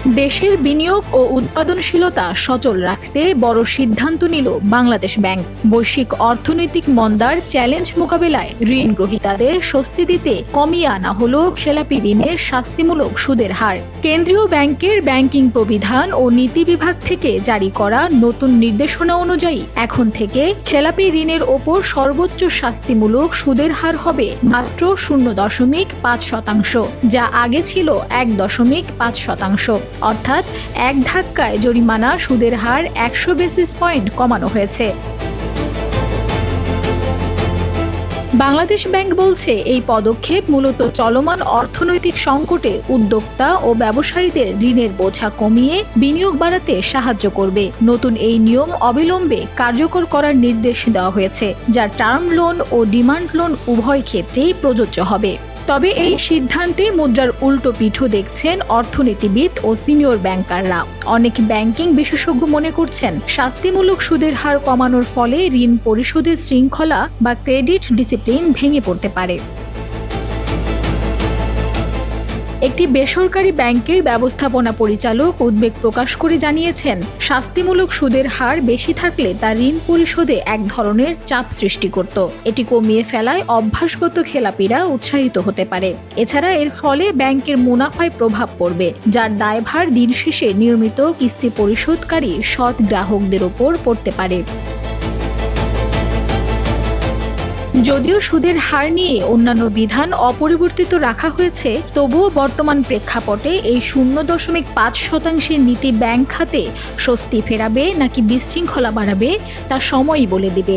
দেশের বিনিয়োগ ও উৎপাদনশীলতা সচল রাখতে বড় সিদ্ধান্ত নিল বাংলাদেশ ব্যাংক। বৈশ্বিক অর্থনৈতিক মন্দার চ্যালেঞ্জ মোকাবেলায় ঋণ গ্রহীতাদের স্বস্তি দিতে কমিয়ে আনা হলো খেলাপি ঋণের শাস্তিমূলক সুদের হার। কেন্দ্রীয় ব্যাংকের ব্যাংকিং প্রবিধান ও নীতি বিভাগ থেকে জারি করা নতুন নির্দেশনা অনুযায়ী এখন থেকে খেলাপি ঋণের ওপর সর্বোচ্চ শাস্তিমূলক সুদের হার হবে মাত্র 0.5%, যা আগে ছিল 1.5%। অর্থাৎ এক ধাক্কায় জরিমানা সুদের হার 100 বেসিস পয়েন্ট কমানো হয়েছে। বাংলাদেশ ব্যাংক বলছে, এই পদক্ষেপ মূলত চলমান অর্থনৈতিক সংকটে উদ্যোক্তা ও ব্যবসায়ীদের ঋণের বোঝা কমিয়ে বিনিয়োগ বাড়াতে সাহায্য করবে। নতুন এই নিয়ম অবিলম্বে কার্যকর করার নির্দেশ দেওয়া হয়েছে, যা টার্ম লোন ও ডিমান্ড লোন উভয় ক্ষেত্রেই প্রযোজ্য হবে। তবে এই সিদ্ধান্তে মুদ্রার উল্টো পিঠও দেখছেন অর্থনীতিবিদ ও সিনিয়র ব্যাংকাররা। অনেক ব্যাংকিং বিশেষজ্ঞ মনে করছেন, শাস্তিমূলক সুদের হার কমানোর ফলে ঋণ পরিশোধের শৃঙ্খলা বা ক্রেডিট ডিসিপ্লিন ভেঙে পড়তে পারে। একটি বেসরকারি ব্যাংকের ব্যবস্থাপনা পরিচালক উদ্বেগ প্রকাশ করে জানিয়েছেন, শাস্তিমূলক সুদের হার বেশি থাকলে তা ঋণ পরিশোধে এক ধরনের চাপ সৃষ্টি করত। এটি কমিয়ে ফেলায় অভ্যাসগত খেলাপিরা উৎসাহিত হতে পারে। এছাড়া এর ফলে ব্যাংকের মুনাফায় প্রভাব পড়বে, যার দায়ভার দিন শেষে নিয়মিত কিস্তি পরিশোধকারী সৎ গ্রাহকদের ওপর পড়তে পারে। যদিও সুদের হার নিয়ে অন্যান্য বিধান অপরিবর্তিত রাখা হয়েছে, তবুও বর্তমান প্রেক্ষাপটে এই 0.5% নীতি ব্যাংক খাতে স্বস্তি ফেরাবে নাকি বিশৃঙ্খলা বাড়াবে তা সময়ই বলে দেবে।